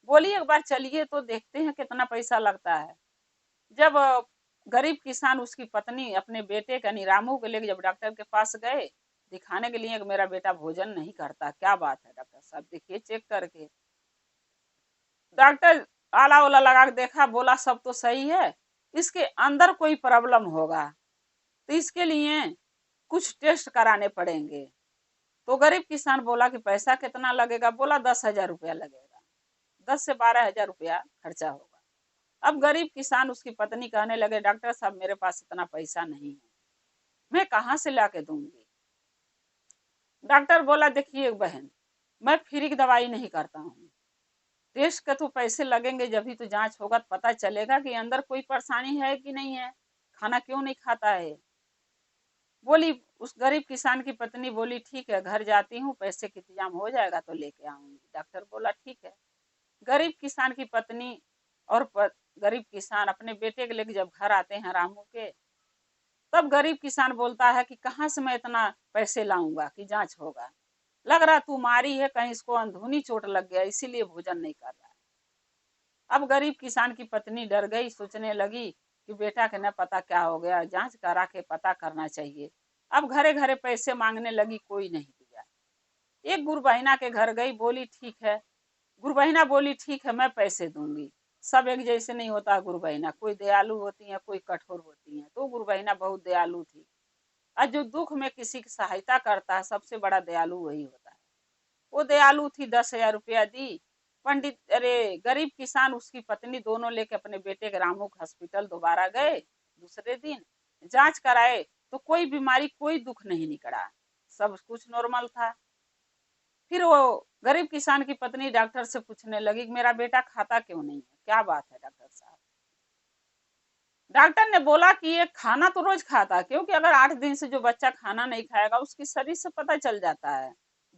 बोली एक बार चलिए तो देखते हैं कितना पैसा लगता है। जब गरीब किसान उसकी पत्नी अपने बेटे का रामू को लेकर जब डॉक्टर के पास गए दिखाने के लिए कि मेरा बेटा भोजन नहीं करता, क्या बात है डॉक्टर साहब, देखिए चेक करके। डॉक्टर आला वाला लगा के देखा, बोला सब तो सही है, इसके अंदर कोई प्रॉब्लम होगा, तो इसके लिए कुछ टेस्ट कराने पड़ेंगे। तो गरीब किसान बोला कि पैसा कितना लगेगा? बोला 10,000 रुपया लगेगा, 10 से 12 हजार रुपया खर्चा होगा। अब गरीब किसान उसकी पत्नी कहने लगे डॉक्टर साहब मेरे पास इतना पैसा नहीं है, मैं कहाँ से ला के दूंगी? डॉक्टर बोला देखिए बहन, मैं फ्री की दवाई नहीं करता हूँ, टेस्ट के तो पैसे लगेंगे, जब भी तो जांच होगा तो पता चलेगा कि अंदर कोई परेशानी है कि नहीं है, खाना क्यों नहीं खाता है। बोली उस गरीब किसान की पत्नी बोली ठीक है, घर जाती हूँ, पैसे का इंतजाम हो जाएगा तो लेके आऊंगी। डॉक्टर बोला ठीक है। गरीब किसान की पत्नी और गरीब किसान अपने बेटे के लेके जब घर आते हैं रामू के, तब गरीब किसान बोलता है कि कहाँ से मैं इतना पैसे लाऊंगा कि जांच होगा, लग रहा तू मारी है, कहीं इसको अंधुनी चोट लग गया इसीलिए भोजन नहीं कर रहा है। अब गरीब किसान की पत्नी डर गई, सोचने लगी कि बेटा के न पता क्या हो गया, जांच करा के पता करना चाहिए। अब घरे घरे पैसे मांगने लगी, कोई नहीं दिया। एक गुरबहिना के घर गई, बोली ठीक है, गुरबहिना बोली ठीक है मैं पैसे दूंगी। सब एक जैसे नहीं होता गुरबहिना, कोई दयालु होती है, कोई कठोर होती है, तो गुरबहिना बहुत दयालु थी। और जो दुख में किसी की सहायता करता है सबसे बड़ा दयालु वही होता है। वो दयालु थी, 10,000 रुपया दी। पंडित, अरे गरीब किसान उसकी पत्नी दोनों लेके अपने बेटे के रामू हॉस्पिटल दोबारा गए। दूसरे दिन जांच कराए तो कोई बीमारी, कोई दुख नहीं निकला, सब कुछ नॉर्मल था। फिर वो गरीब किसान की पत्नी डॉक्टर से पूछने लगी कि मेरा बेटा खाता क्यों नहीं है, क्या बात है डॉक्टर साहब? डॉक्टर ने बोला कि ये खाना तो रोज खाता है, क्योंकि अगर 8 दिन से जो बच्चा खाना नहीं खाएगा उसकी शरीर से पता चल जाता है,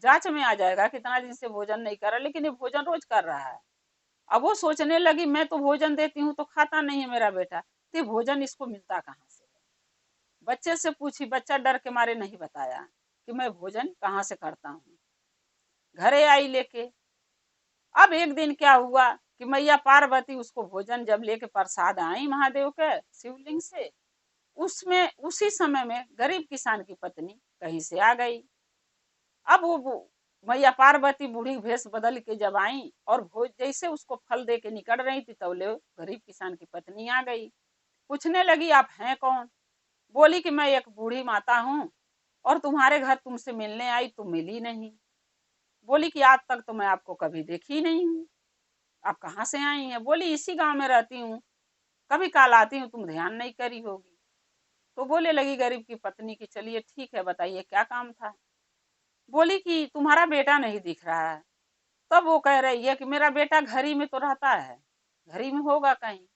जांच में आ जाएगा कितना दिन से भोजन नहीं कर रहा, लेकिन ये भोजन रोज कर रहा है। अब वो सोचने लगी मैं तो भोजन देती हूँ तो खाता नहीं है मेरा बेटा, तो भोजन इसको मिलता कहाँ से है? बच्चे से पूछी, बच्चा डर के मारे नहीं बताया कि मैं भोजन कहाँ से करता हूँ। घरे आई लेके। अब एक दिन क्या हुआ कि मैया पार्वती उसको भोजन जब लेके प्रसाद आई महादेव के शिवलिंग से, उसमें उसी समय में गरीब किसान की पत्नी कहीं से आ गई। अब वो मैया पार्वती बूढ़ी भेष बदल के जब आई और भोज जैसे उसको फल दे के निकल रही थी, तब ले गरीब किसान की पत्नी आ गई। पूछने लगी आप हैं कौन? बोली कि मैं एक बूढ़ी माता हूँ और तुम्हारे घर तुमसे मिलने आई, तुम मिली नहीं। बोली कि आज तक तो मैं आपको कभी देखी नहीं हूँ, आप कहाँ से आई हैं? बोली इसी गांव में रहती हूँ, कभी काल आती हूँ, तुम ध्यान नहीं करी होगी। तो बोले लगी गरीब की पत्नी की चलिए ठीक है, बताइए क्या काम था। बोली कि तुम्हारा बेटा नहीं दिख रहा है। तब वो कह रही है कि मेरा बेटा घर ही में तो रहता है, घर ही में होगा कहीं।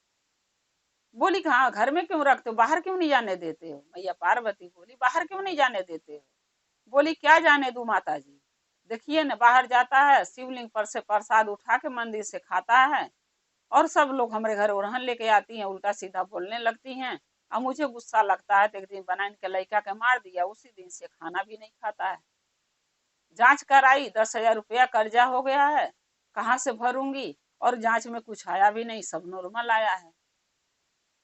बोली कि हाँ घर में क्यों रखते हो, बाहर क्यों नहीं जाने देते हो? मैया पार्वती बोली बाहर क्यों नहीं जाने देते हो? बोली क्या जाने दूं माता जी, देखिए न बाहर जाता है, शिवलिंग पर से प्रसाद उठा के मंदिर से खाता है, और सब लोग हमारे घर ओरहन लेके आती हैं, उल्टा सीधा बोलने लगती हैं। अब मुझे गुस्सा लगता है तो एक दिन बना के लड़का के मार दिया, उसी दिन से खाना भी नहीं खाता है। जांच कराई, 10,000 रुपया कर्जा हो गया है, कहाँ से भरूंगी? और जांच में कुछ आया भी नहीं, सब नॉर्मल आया है।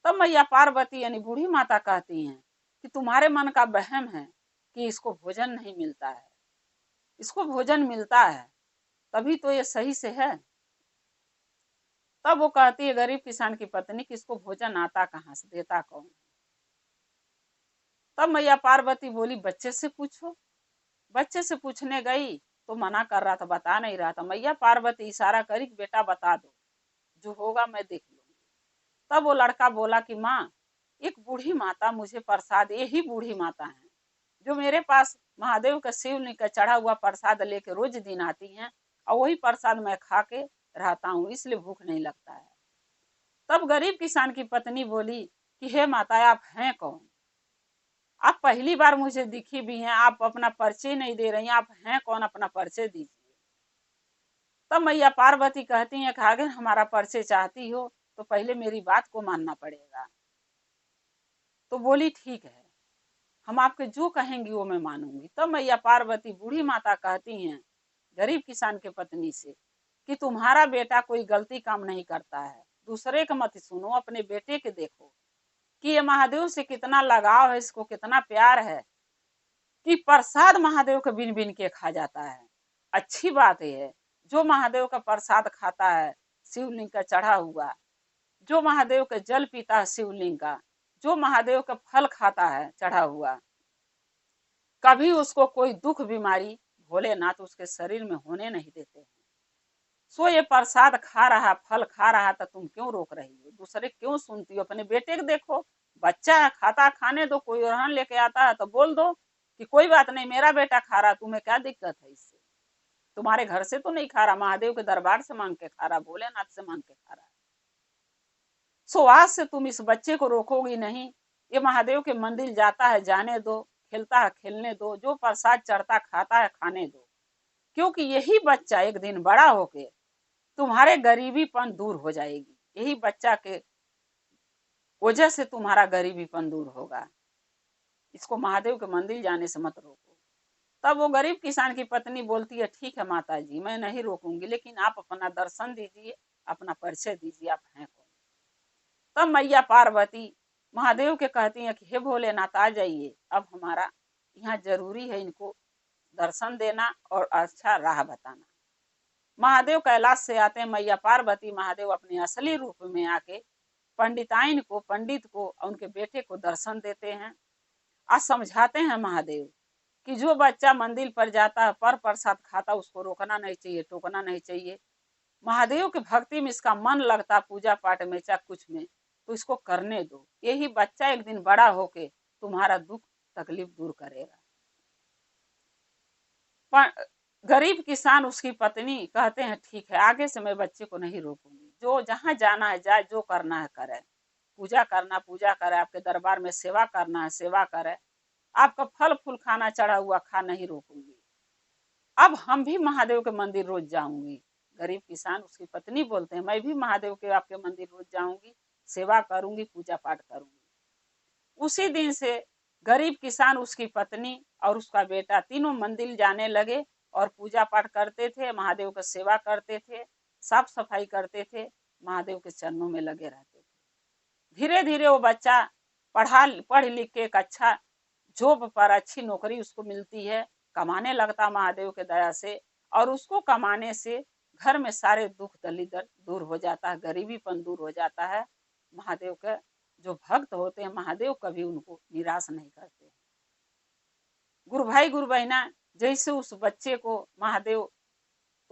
तब मैया पार्वती यानी बूढ़ी माता कहती हैं कि तुम्हारे मन का वहम है कि इसको भोजन नहीं मिलता है, इसको भोजन मिलता है तभी तो ये सही से है। तब वो कहती है गरीब किसान की पत्नी कि इसको भोजन आता कहाँ से, देता कौन? तब मैया पार्वती बोली बच्चे से पूछो। बच्चे से पूछने गई तो मना कर रहा था, बता नहीं रहा था। मैया पार्वती इशारा करी कि बेटा बता दो, जो होगा मैं देख लूंगी। तब वो लड़का बोला कि माँ एक बूढ़ी माता मुझे प्रसाद, यही बूढ़ी माता है जो मेरे पास महादेव का शिवलिंग का चढ़ा हुआ प्रसाद लेके रोज दिन आती हैं, और वही प्रसाद मैं खा के रहता हूँ, इसलिए भूख नहीं लगता है। तब गरीब किसान की पत्नी बोली कि हे माता आप हैं कौन? आप पहली बार मुझे दिखी भी हैं, आप अपना परिचय नहीं दे रही हैं, आप हैं कौन, अपना परिचय दीजिए। तब मैया पार्वती कहती हैं कि अगर हमारा परिचय चाहती हो तो पहले मेरी बात को मानना पड़ेगा। तो बोली ठीक है, हम आपके जो कहेंगी वो मैं मानूंगी। तब मैया पार्वती बूढ़ी माता कहती हैं गरीब किसान के पत्नी से कि तुम्हारा बेटा कोई गलती काम नहीं करता है, दूसरे का मत सुनो, अपने बेटे के देखो कि ये महादेव से कितना लगाव है, इसको कितना प्यार है कि प्रसाद महादेव का बिन बिन के खा जाता है। अच्छी बात है, जो महादेव का प्रसाद खाता है शिवलिंग का चढ़ा हुआ, जो महादेव का जल पीता है शिवलिंग का, जो महादेव का फल खाता है चढ़ा हुआ, कभी उसको कोई दुख बीमारी भोलेनाथ उसके शरीर में होने नहीं देते हैं। सो ये प्रसाद खा रहा, फल खा रहा, तो तुम क्यों रोक रही हो? दूसरे क्यों सुनती हो? अपने बेटे को देखो, बच्चा है, खाता, खाने दो। कोई ओरहन लेके आता है तो बोल दो कि कोई बात नहीं, मेरा बेटा खा रहा, तुम्हें क्या दिक्कत है इससे? तुम्हारे घर से तो नहीं खा रहा, महादेव के दरबार से मांग के खा रहा, भोलेनाथ से मांग के खा रहा। सो आज से तुम इस बच्चे को रोकोगी नहीं, ये महादेव के मंदिर जाता है जाने दो, खेलता है खेलने दो, जो प्रसाद चढ़ता खाता है खाने दो, क्योंकि यही बच्चा एक दिन बड़ा होके तुम्हारे गरीबीपन दूर हो जाएगी। यही बच्चा के वजह से तुम्हारा गरीबीपन दूर होगा। इसको महादेव के मंदिर जाने से मत रोको। तब वो गरीब किसान की पत्नी बोलती है ठीक है माता जी, मैं नहीं रोकूंगी, लेकिन आप अपना दर्शन दीजिए, अपना परिचय दीजिए, आप हैं कौन? तब मैया पार्वती महादेव के कहती हैं कि हे भोलेनाथ आ जाइए, अब हमारा यहाँ जरूरी है इनको दर्शन देना और अच्छा राह बताना। महादेव कैलाश से आते हैं, मैया पार्वती महादेव अपने असली रूप में आके पंडिताइन को, पंडित को और उनके बेटे को दर्शन देते हैं। आज समझाते हैं महादेव कि जो बच्चा मंदिर पर जाता है, पर प्रसाद खाता, उसको रोकना नहीं चाहिए, टोकना नहीं चाहिए। महादेव के भक्ति में इसका मन लगता, पूजा पाठ में चाहे कुछ में, तो इसको करने दो। यही बच्चा एक दिन बड़ा होके तुम्हारा दुख तकलीफ दूर करेगा। गरीब किसान उसकी पत्नी कहते हैं ठीक है, आगे से मैं बच्चे को नहीं रोकूंगी, जो जहां जाना है जाए, जो करना है करे, पूजा करना पूजा करे, आपके दरबार में सेवा करना है सेवा करे, आपका फल फूल खाना चढ़ा हुआ खा, नहीं रोकूंगी। अब हम भी महादेव के मंदिर रोज जाऊंगी। गरीब किसान उसकी पत्नी बोलते हैं मैं भी महादेव के आपके मंदिर रोज जाऊंगी, सेवा करूंगी, पूजा पाठ करूंगी। उसी दिन से गरीब किसान, उसकी पत्नी और उसका बेटा तीनों मंदिर जाने लगे और पूजा पाठ करते थे, महादेव की सेवा करते थे, साफ सफाई करते थे, महादेव के चरणों में लगे रहते थे। धीरे धीरे वो बच्चा पढ़ लिख के एक अच्छा जॉब पर अच्छी नौकरी उसको मिलती है, कमाने लगता महादेव के दया से, और उसको कमाने से घर में सारे दुख दलिदर दूर हो जाता है, गरीबीपन दूर हो जाता है। महादेव के जो भक्त होते हैं महादेव कभी उनको निराश नहीं करते। गुरु भाई गुरु बहना, जैसे उस बच्चे को महादेव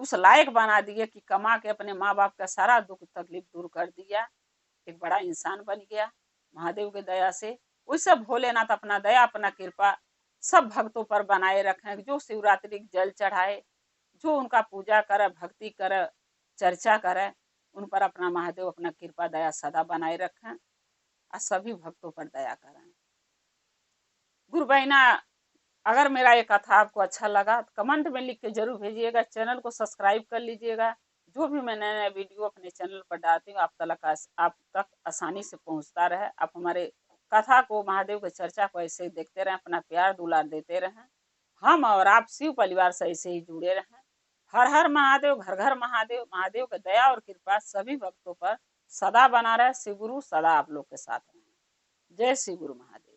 उस लायक बना दिए कि कमा के अपने माँ बाप का सारा दुख तकलीफ दूर कर दिया, एक बड़ा इंसान बन गया महादेव के दया से। वैसे भोलेनाथ अपना दया अपना कृपा सब भक्तों पर बनाए रखें। जो शिवरात्रि जल चढ़ाए, जो उनका पूजा करे, भक्ति करे, चर्चा करे, उन पर अपना महादेव अपना कृपा दया सदा बनाए रखें और सभी भक्तों पर दया करें। गुरु बहना, अगर मेरा ये कथा आपको अच्छा लगा तो कमेंट में लिख के जरूर भेजिएगा, चैनल को सब्सक्राइब कर लीजिएगा। जो भी मैं नया नया वीडियो अपने चैनल पर डालती हूँ आप तक आसानी से पहुँचता रहे। आप हमारे कथा को, महादेव की चर्चा को ऐसे ही देखते रहें, अपना प्यार दुलार देते रहें। हम और आप शिव परिवार से ऐसे ही जुड़े रहें। हर हर महादेव, घर घर महादेव। महादेव की दया और कृपा सभी भक्तों पर सदा बना रहे। शिव गुरु सदा आप लोग के साथ रहें। जय श्री गुरु महादेव।